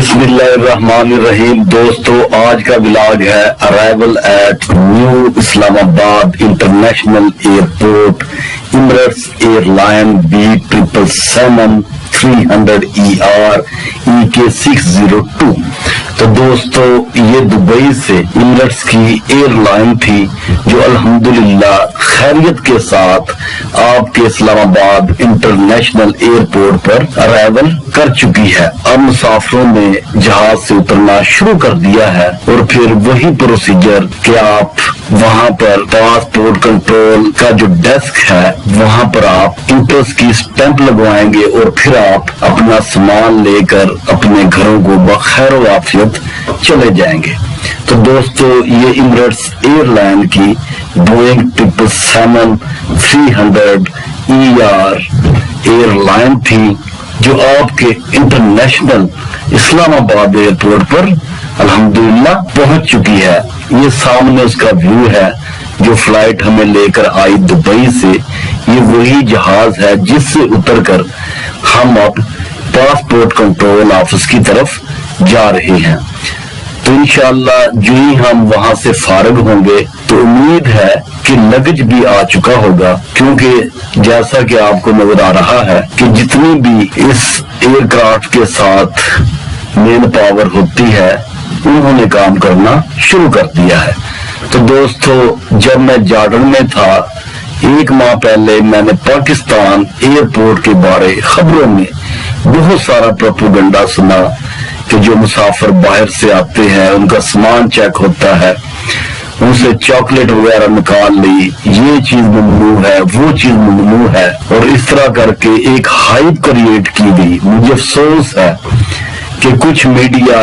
بسم اللہ الرحمن الرحیم. دوستو آج کا ولاگ ہے arrival at new Islamabad international airport Emirates airline B777-300ER EK602. تو دوستو یہ دبئی سے ایمریٹس کی ایئر لائن تھی جو الحمدللہ خیریت کے ساتھ آپ کے اسلام آباد انٹرنیشنل ایئرپورٹ پر ارائیول کر چکی ہے. اب مسافروں نے جہاز سے اترنا شروع کر دیا ہے اور پھر وہی پروسیجر کہ آپ وہاں پر پاسپورٹ کنٹرول کا جو ڈیسک ہے وہاں پر آپ انٹرس کی اسٹیمپ لگوائیں گے اور پھر آپ اپنا سامان لے کر اپنے گھروں کو بخیر و عافیت چلے جائیں گے. تو دوستو یہ ایمریٹس ایئر لائن کی بوئنگ 777-300ER ایئر لائن تھی جو آپ کے انٹرنیشنل اسلام آباد ایئرپورٹ پر الحمدللہ پہنچ چکی ہے. یہ سامنے اس کا ویو ہے جو فلائٹ ہمیں لے کر آئی دبئی سے. یہ وہی جہاز ہے جس سے اتر کر ہم اب پاسپورٹ کنٹرول آفس کی طرف جا رہے ہیں. تو انشاءاللہ جو ہی ہم وہاں سے فارغ ہوں گے تو امید ہے کہ لگیج بھی آ چکا ہوگا، کیونکہ جیسا کہ آپ کو نظر آ رہا ہے کہ جتنی بھی اس ایئر کرافٹ کے ساتھ مین پاور ہوتی ہے انہوں نے کام کرنا شروع کر دیا ہے. تو دوستو جب میں جارڈن میں تھا 1 ماہ پہلے میں نے پاکستان ایئرپورٹ کے بارے خبروں میں بہت سارا پروپیگنڈا سنا کہ جو مسافر باہر سے آتے ہیں ان کا سامان چیک ہوتا ہے، ان سے چاکلیٹ وغیرہ نکال لی، یہ چیز ممنوع ہے وہ چیز ممنوع ہے، اور اس طرح کر کے ایک ہائپ کریٹ کی گئی. مجھے افسوس ہے کہ کچھ میڈیا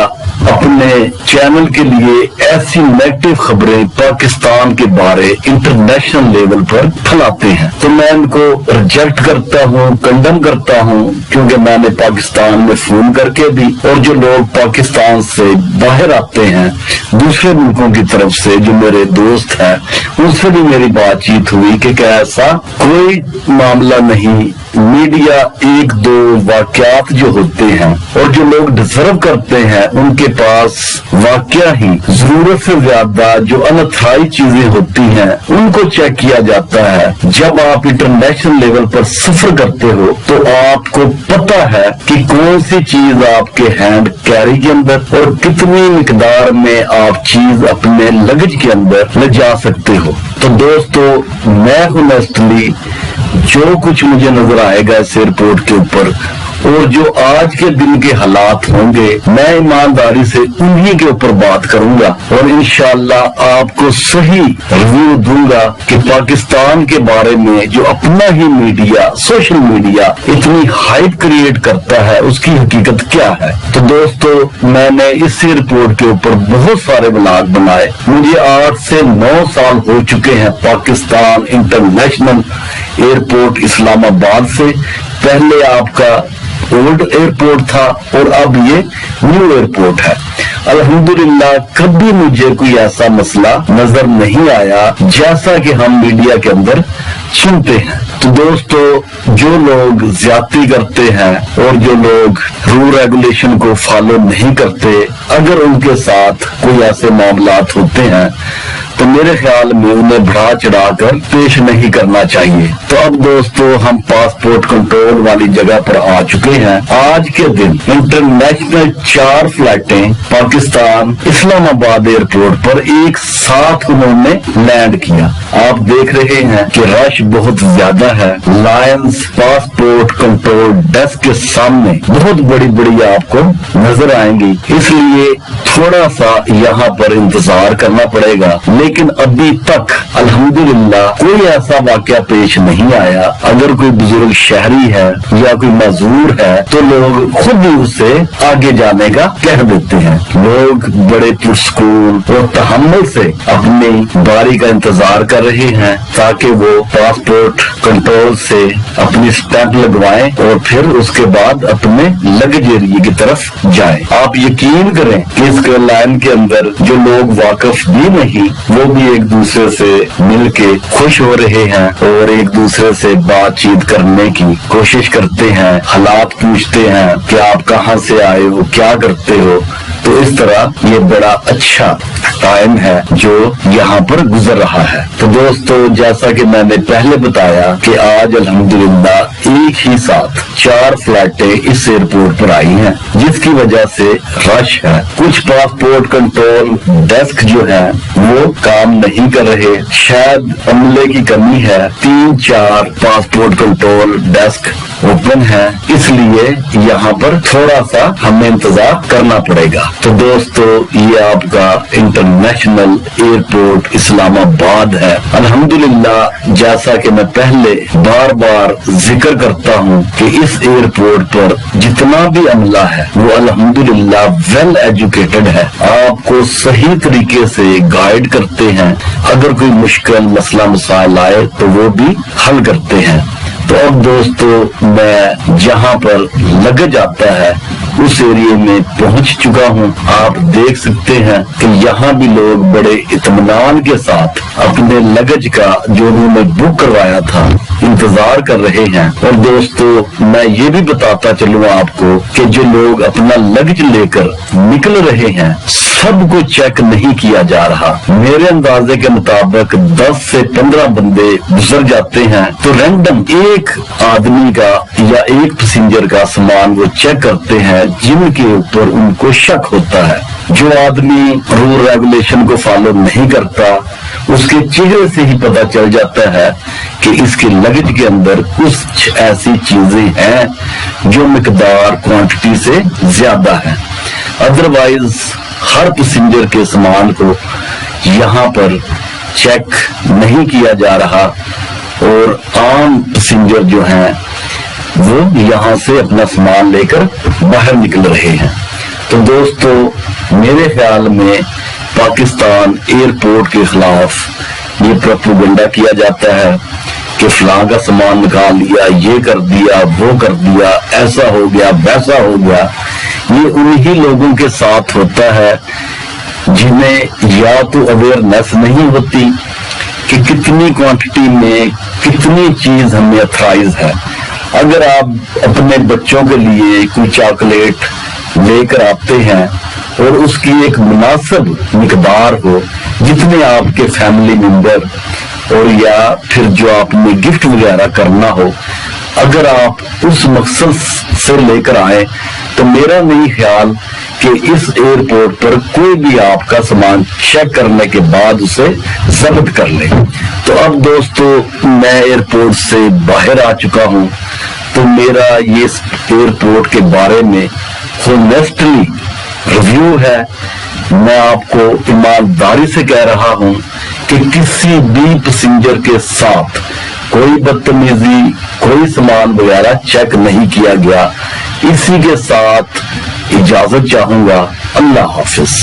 اپنے چینل کے لیے ایسی نیگیٹو خبریں پاکستان کے بارے انٹرنیشنل لیول پر پھیلاتے ہیں. تو میں ان کو ریجیکٹ کرتا ہوں، کنڈم کرتا ہوں، کیونکہ میں نے پاکستان میں فون کر کے بھی اور جو لوگ پاکستان سے باہر آتے ہیں دوسرے ملکوں کی طرف سے جو میرے دوست ہیں ان سے بھی میری بات چیت ہوئی کہ ایسا کوئی معاملہ نہیں. میڈیا 1-2 واقعات جو ہوتے ہیں اور جو لوگ ڈیزرو کرتے ہیں ان کے پاس واقعہ ہی ضرورت سے زیادہ جو انتھرائی چیزیں ہوتی ہیں ان کو چیک کیا جاتا ہے. جب آپ انٹرنیشنل لیول پر سفر کرتے ہو تو آپ کو پتہ ہے کہ کون سی چیز آپ کے ہینڈ کیری کے اندر اور کتنی مقدار میں آپ چیز اپنے لگیج کے اندر لے جا سکتے ہو. تو دوستو میں ہونیسٹلی جو کچھ مجھے نظر آئے گا اس ایئرپورٹ کے اوپر اور جو آج کے دن کے حالات ہوں گے میں ایمانداری سے انہی کے اوپر بات کروں گا اور انشاءاللہ آپ کو صحیح ریویو دوں گا کہ پاکستان کے بارے میں جو اپنا ہی میڈیا سوشل میڈیا اتنی ہائپ کریٹ کرتا ہے اس کی حقیقت کیا ہے. تو دوستو میں نے اس ایئرپورٹ کے اوپر بہت سارے ولاگ بنائے. مجھے 8 سے 9 سال ہو چکے ہیں پاکستان انٹرنیشنل ایئرپورٹ اسلام آباد سے. پہلے آپ کا اولڈ ایئرپورٹ تھا اور اب یہ نیو ایئرپورٹ ہے. الحمدللہ کبھی مجھے کوئی ایسا مسئلہ نظر نہیں آیا جیسا کہ ہم میڈیا کے اندر سنتے ہیں. تو دوستو جو لوگ زیادتی کرتے ہیں اور جو لوگ رول ریگولیشن کو فالو نہیں کرتے اگر ان کے ساتھ کوئی ایسے معاملات ہوتے ہیں تو میرے خیال میں انہیں بڑھا چڑھا کر پیش نہیں کرنا چاہیے. تو اب دوستو ہم پاسپورٹ کنٹرول والی جگہ پر آ چکے ہیں. آج کے دن انٹرنیشنل 4 فلائٹیں پاکستان اسلام آباد ایئرپورٹ پر ایک ساتھ انہوں نے لینڈ کیا. آپ دیکھ رہے ہیں کہ رش بہت زیادہ ہے. لائنز پاسپورٹ کنٹرول ڈیسک کے سامنے بہت بڑی بڑی آپ کو نظر آئیں گی، اس لیے تھوڑا سا یہاں پر انتظار کرنا پڑے گا. لیکن ابھی تک الحمدللہ کوئی ایسا واقعہ پیش نہیں آیا. اگر کوئی بزرگ شہری ہے یا کوئی معذور ہے تو لوگ خود ہی اسے آگے جانے کا کہہ دیتے ہیں. لوگ بڑے پرسکون اور تحمل سے اپنی باری کا انتظار کر رہے ہیں تاکہ وہ پاسپورٹ کنٹرول سے اپنی اسٹیمپ لگوائیں اور پھر اس کے بعد اپنے لگیج ایریے کی طرف جائیں. آپ یقین کریں کہ اس لائن کے اندر جو لوگ واقف بھی نہیں وہ وہ بھی ایک دوسرے سے مل کے خوش ہو رہے ہیں اور ایک دوسرے سے بات چیت کرنے کی کوشش کرتے ہیں، حالات پوچھتے ہیں کہ آپ کہاں سے آئے ہو، کیا کرتے ہو۔ تو اس طرح یہ بڑا اچھا ٹائم ہے جو یہاں پر گزر رہا ہے۔ تو دوستو، جیسا کہ میں نے پہلے بتایا کہ آج الحمدللہ ایک ہی ساتھ 4 فلائٹیں اس ایئرپورٹ پر آئی ہیں، جس کی وجہ سے رش ہے۔ کچھ پاسپورٹ کنٹرول ڈیسک جو ہے وہ کام نہیں کر رہے، شاید عملے کی کمی ہے۔ 3-4 پاسپورٹ کنٹرول ڈیسک اوپن ہے، اس لیے یہاں پر تھوڑا سا ہمیں انتظار کرنا پڑے گا۔ تو دوستو، یہ آپ کا انٹرنیشنل ایئرپورٹ اسلام آباد ہے۔ الحمدللہ، جیسا کہ میں پہلے بار بار ذکر کرتا ہوں کہ اس ایئرپورٹ پر جتنا بھی عملہ ہے وہ الحمدللہ ویل ایجوکیٹڈ ہے، آپ کو صحیح طریقے سے گائیڈ کرتے ہیں، اگر کوئی مشکل مسئلہ مسائل آئے تو وہ بھی حل کرتے ہیں۔ تو اب دوستو، میں جہاں پر لگج آتا ہے اس ایریے میں پہنچ چکا ہوں۔ آپ دیکھ سکتے ہیں کہ یہاں بھی لوگ بڑے اطمینان کے ساتھ اپنے لگج کا جو انہوں نے بک کروایا تھا انتظار کر رہے ہیں۔ اور دوستو، میں یہ بھی بتاتا چلوں آپ کو کہ جو لوگ اپنا لگج لے کر نکل رہے ہیں سب کو چیک نہیں کیا جا رہا۔ میرے اندازے کے مطابق 10 سے 15 بندے گزر جاتے ہیں تو رینڈم ایک آدمی کا یا ایک پیسنجر کا سامان وہ چیک کرتے ہیں جن کے اوپر ان کو شک ہوتا ہے۔ جو آدمی رول ریگولیشن کو فالو نہیں کرتا اس کے چہرے سے ہی پتہ چل جاتا ہے کہ اس کے لگج کے اندر کچھ ایسی چیزیں ہیں جو مقدار کوانٹٹی سے زیادہ ہے۔ ادروائز ہر پیسنجر کے سامان کو یہاں پر چیک نہیں کیا جا رہا اور عام پیسنجر جو ہیں وہ یہاں سے اپنا سامان لے کر باہر نکل رہے ہیں۔ تو دوستو، میرے خیال میں پاکستان ایئرپورٹ کے خلاف یہ پروپیگنڈا کیا جاتا ہے کہ فلاں کا سامان نکال لیا، یہ کر دیا، وہ کر دیا، ایسا ہو گیا، ویسا ہو گیا۔ یہ انہی لوگوں کے ساتھ ہوتا ہے جنہیں یا تو اویئرنیس نہیں ہوتی کہ کتنی کوانٹٹی میں کتنی چیز ہمیں اتھرائز ہے۔ اگر آپ اپنے بچوں کے لیے کوئی چاکلیٹ لے کر آتے ہیں اور اس کی ایک مناسب مقدار ہو جتنے آپ کے فیملی ممبر اور یا پھر جو آپ نے گفٹ وغیرہ کرنا ہو، اگر آپ اس مقصد سے لے کر آئیں تو میرا نہیں خیال کہ اس ایئرپورٹ پر کوئی بھی آپ کا سامان چیک کرنے کے بعد اسے ضبط کر لے۔ تو اب دوستو، میں ایئرپورٹ سے باہر آ چکا ہوں تو میرا یہ ایئرپورٹ کے بارے میں ہونیسٹلی ریویو ہے۔ میں آپ کو ایمانداری سے کہہ رہا ہوں کہ کسی بھی پیسنجر کے ساتھ کوئی بدتمیزی، کوئی سامان وغیرہ چیک نہیں کیا گیا۔ اسی کے ساتھ اجازت چاہوں گا۔ اللہ حافظ۔